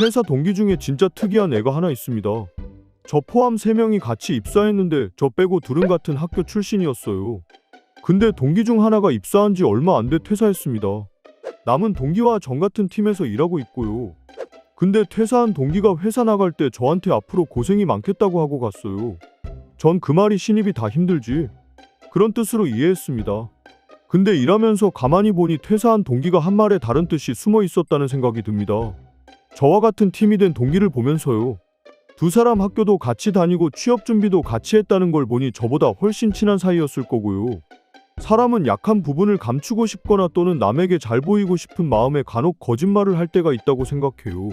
회사 동기 중에 진짜 특이한 애가 하나 있습니다. 저 포함 3명이 같이 입사했는데 저 빼고 둘은 같은 학교 출신이었어요. 근데 동기 중 하나가 입사한 지 얼마 안 돼 퇴사했습니다. 남은 동기와 전 같은 팀에서 일하고 있고요. 근데 퇴사한 동기가 회사 나갈 때 저한테 앞으로 고생이 많겠다고 하고 갔어요. 전 그 말이 신입이 다 힘들지 그런 뜻으로 이해했습니다. 근데 일하면서 가만히 보니 퇴사한 동기가 한 말에 다른 뜻이 숨어 있었다는 생각이 듭니다. 저와 같은 팀이 된 동기를 보면서요. 두 사람 학교도 같이 다니고 취업 준비도 같이 했다는 걸 보니 저보다 훨씬 친한 사이였을 거고요. 사람은 약한 부분을 감추고 싶거나 또는 남에게 잘 보이고 싶은 마음에 간혹 거짓말을 할 때가 있다고 생각해요.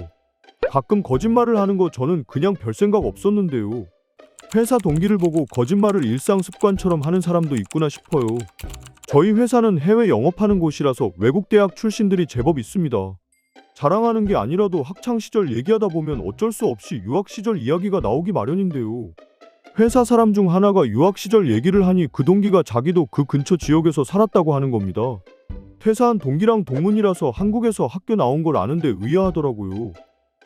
가끔 거짓말을 하는 거 저는 그냥 별 생각 없었는데요. 회사 동기를 보고 거짓말을 일상 습관처럼 하는 사람도 있구나 싶어요. 저희 회사는 해외 영업하는 곳이라서 외국 대학 출신들이 제법 있습니다. 자랑하는 게 아니라도 학창시절 얘기하다 보면 어쩔 수 없이 유학시절 이야기가 나오기 마련인데요. 회사 사람 중 하나가 유학시절 얘기를 하니 그 동기가 자기도 그 근처 지역에서 살았다고 하는 겁니다. 퇴사한 동기랑 동문이라서 한국에서 학교 나온 걸 아는데 의아하더라고요.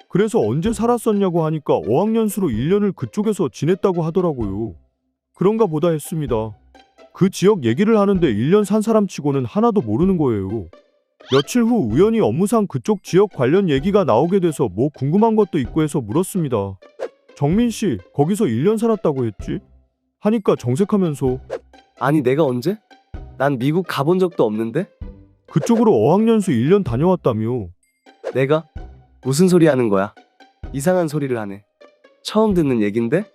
그래서 언제 살았었냐고 하니까 어학연수로 1년을 그쪽에서 지냈다고 하더라고요. 그런가 보다 했습니다. 그 지역 얘기를 하는데 1년 산 사람 치고는 하나도 모르는 거예요. 며칠 후 우연히 업무상 그쪽 지역 관련 얘기가 나오게 돼서 뭐 궁금한 것도 있고 해서 물었습니다. 정민 씨, 거기서 1년 살았다고 했지? 하니까 정색하면서 아니 내가 언제? 난 미국 가본 적도 없는데? 그쪽으로 어학연수 1년 다녀왔다며. 내가? 무슨 소리 하는 거야? 이상한 소리를 하네. 처음 듣는 얘긴데?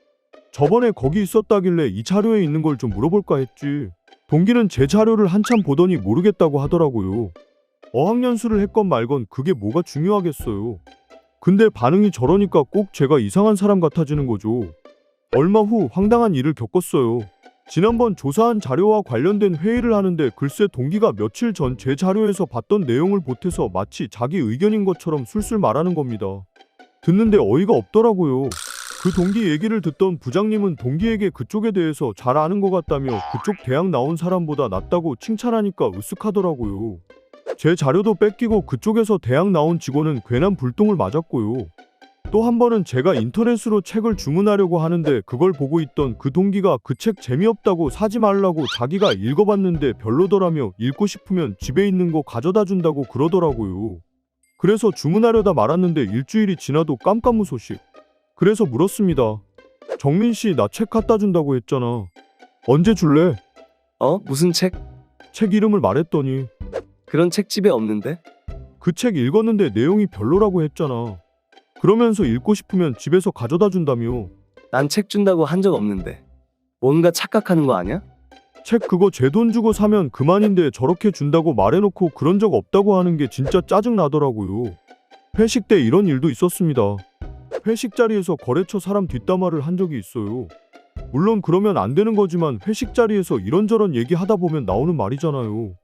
저번에 거기 있었다길래 이 자료에 있는 걸 좀 물어볼까 했지. 동기는 제 자료를 한참 보더니 모르겠다고 하더라고요. 어학연수를 했건 말건 그게 뭐가 중요하겠어요. 근데 반응이 저러니까 꼭 제가 이상한 사람 같아지는 거죠. 얼마 후 황당한 일을 겪었어요. 지난번 조사한 자료와 관련된 회의를 하는데 글쎄 동기가 며칠 전 제 자료에서 봤던 내용을 보태서 마치 자기 의견인 것처럼 술술 말하는 겁니다. 듣는데 어이가 없더라고요. 그 동기 얘기를 듣던 부장님은 동기에게 그쪽에 대해서 잘 아는 것 같다며 그쪽 대학 나온 사람보다 낫다고 칭찬하니까 으쓱하더라고요. 제 자료도 뺏기고 그쪽에서 대학 나온 직원은 괜한 불똥을 맞았고요. 또 한 번은 제가 인터넷으로 책을 주문하려고 하는데 그걸 보고 있던 그 동기가 그 책 재미없다고 사지 말라고 자기가 읽어봤는데 별로더라며 읽고 싶으면 집에 있는 거 가져다 준다고 그러더라고요. 그래서 주문하려다 말았는데 일주일이 지나도 깜깜무소식. 그래서 물었습니다. 정민 씨, 나 책 갖다 준다고 했잖아. 언제 줄래? 무슨 책? 책 이름을 말했더니 그런 책 집에 없는데? 그 책 읽었는데 내용이 별로라고 했잖아. 그러면서 읽고 싶으면 집에서 가져다 준다며. 난 책 준다고 한 적 없는데. 뭔가 착각하는 거 아니야? 책 그거 제 돈 주고 사면 그만인데 저렇게 준다고 말해놓고 그런 적 없다고 하는 게 진짜 짜증 나더라고요. 회식 때 이런 일도 있었습니다. 회식 자리에서 거래처 사람 뒷담화를 한 적이 있어요. 물론 그러면 안 되는 거지만 회식 자리에서 이런저런 얘기하다 보면 나오는 말이잖아요.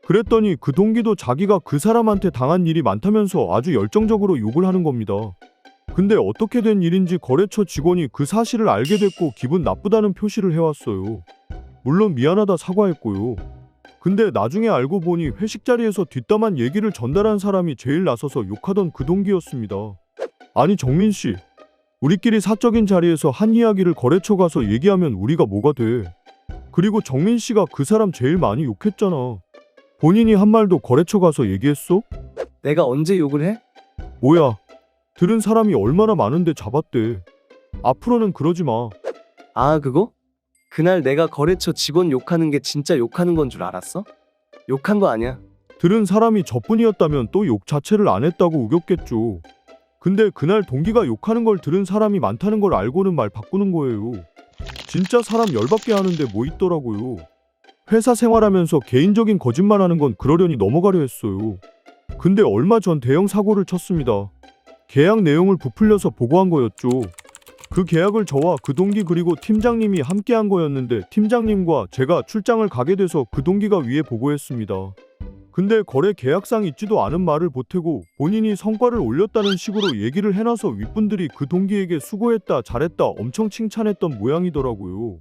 그랬더니 그 동기도 자기가 그 사람한테 당한 일이 많다면서 아주 열정적으로 욕을 하는 겁니다. 근데 어떻게 된 일인지 거래처 직원이 그 사실을 알게 됐고 기분 나쁘다는 표시를 해왔어요. 물론 미안하다 사과했고요. 근데 나중에 알고 보니 회식 자리에서 뒷담한 얘기를 전달한 사람이 제일 나서서 욕하던 그 동기였습니다. 아니 정민 씨, 우리끼리 사적인 자리에서 한 이야기를 거래처 가서 얘기하면 우리가 뭐가 돼. 그리고 정민 씨가 그 사람 제일 많이 욕했잖아. 본인이 한 말도 거래처 가서 얘기했어? 내가 언제 욕을 해? 뭐야, 들은 사람이 얼마나 많은데 잡았대. 앞으로는 그러지 마. 아, 그거? 그날 내가 거래처 직원 욕하는 게 진짜 욕하는 건 줄 알았어? 욕한 거 아니야. 들은 사람이 저뿐이었다면 또 욕 자체를 안 했다고 우겼겠죠. 근데 그날 동기가 욕하는 걸 들은 사람이 많다는 걸 알고는 말 바꾸는 거예요. 진짜 사람 열받게 하는데 뭐 있더라고요. 회사 생활하면서 개인적인 거짓말하는 건 그러려니 넘어가려 했어요. 근데 얼마 전 대형 사고를 쳤습니다. 계약 내용을 부풀려서 보고한 거였죠. 그 계약을 저와 그 동기 그리고 팀장님이 함께 한 거였는데 팀장님과 제가 출장을 가게 돼서 그 동기가 위에 보고했습니다. 근데 거래 계약상 있지도 않은 말을 보태고 본인이 성과를 올렸다는 식으로 얘기를 해놔서 윗분들이 그 동기에게 수고했다 잘했다 엄청 칭찬했던 모양이더라고요.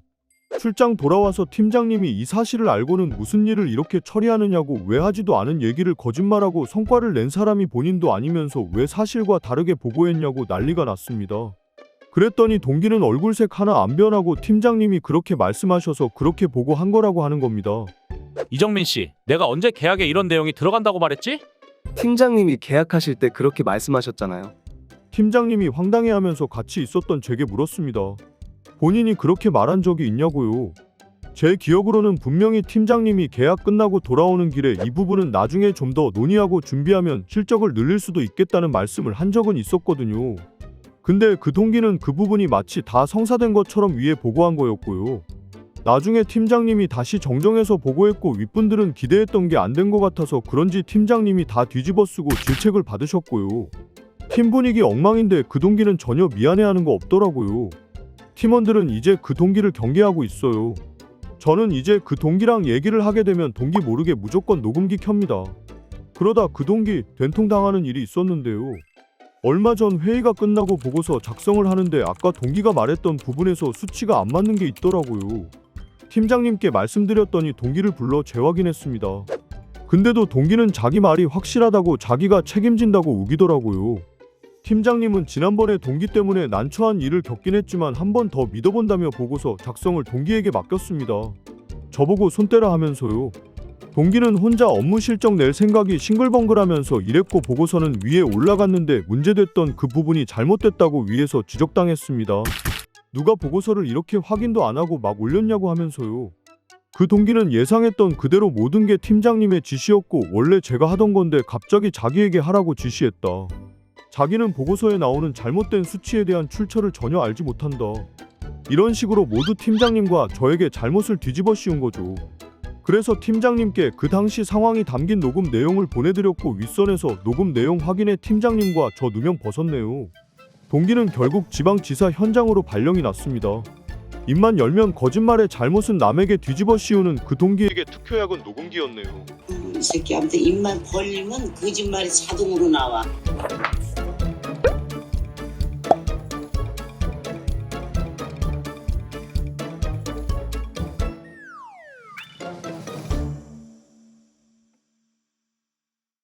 출장 돌아와서 팀장님이 이 사실을 알고는 무슨 일을 이렇게 처리하느냐고 왜 하지도 않은 얘기를 거짓말하고 성과를 낸 사람이 본인도 아니면서 왜 사실과 다르게 보고했냐고 난리가 났습니다. 그랬더니 동기는 얼굴색 하나 안 변하고 팀장님이 그렇게 말씀하셔서 그렇게 보고한 거라고 하는 겁니다. 이정민 씨, 내가 언제 계약에 이런 내용이 들어간다고 말했지? 팀장님이 계약하실 때 그렇게 말씀하셨잖아요. 팀장님이 황당해하면서 같이 있었던 제게 물었습니다. 본인이 그렇게 말한 적이 있냐고요. 제 기억으로는 분명히 팀장님이 계약 끝나고 돌아오는 길에 이 부분은 나중에 좀 더 논의하고 준비하면 실적을 늘릴 수도 있겠다는 말씀을 한 적은 있었거든요. 근데 그 동기는 그 부분이 마치 다 성사된 것처럼 위에 보고한 거였고요. 나중에 팀장님이 다시 정정해서 보고했고 윗분들은 기대했던 게 안 된 것 같아서 그런지 팀장님이 다 뒤집어 쓰고 질책을 받으셨고요. 팀 분위기 엉망인데 그 동기는 전혀 미안해하는 거 없더라고요. 팀원들은 이제 그 동기를 경계하고 있어요. 저는 이제 그 동기랑 얘기를 하게 되면 동기 모르게 무조건 녹음기 켭니다. 그러다 그 동기 된통당하는 일이 있었는데요. 얼마 전 회의가 끝나고 보고서 작성을 하는데 아까 동기가 말했던 부분에서 수치가 안 맞는 게 있더라고요. 팀장님께 말씀드렸더니 동기를 불러 재확인했습니다. 근데도 동기는 자기 말이 확실하다고 자기가 책임진다고 우기더라고요. 팀장님은 지난번에 동기 때문에 난처한 일을 겪긴 했지만 한 번 더 믿어본다며 보고서 작성을 동기에게 맡겼습니다. 저보고 손 떼라 하면서요. 동기는 혼자 업무 실적 낼 생각이 싱글벙글하면서 이랬고 보고서는 위에 올라갔는데 문제됐던 그 부분이 잘못됐다고 위에서 지적당했습니다. 누가 보고서를 이렇게 확인도 안 하고 막 올렸냐고 하면서요. 그 동기는 예상했던 그대로 모든 게 팀장님의 지시였고 원래 제가 하던 건데 갑자기 자기에게 하라고 지시했다. 자기는 보고서에 나오는 잘못된 수치에 대한 출처를 전혀 알지 못한다. 이런 식으로 모두 팀장님과 저에게 잘못을 뒤집어 씌운 거죠. 그래서 팀장님께 그 당시 상황이 담긴 녹음 내용을 보내드렸고 윗선에서 녹음 내용 확인해 팀장님과 저 누명 벗었네요. 동기는 결국 지방지사 현장으로 발령이 났습니다. 입만 열면 거짓말의 잘못은 남에게 뒤집어 씌우는 그 동기에게 투표약은 녹음기였네요. 이 새끼한테 입만 벌리면 거짓말이 자동으로 나와.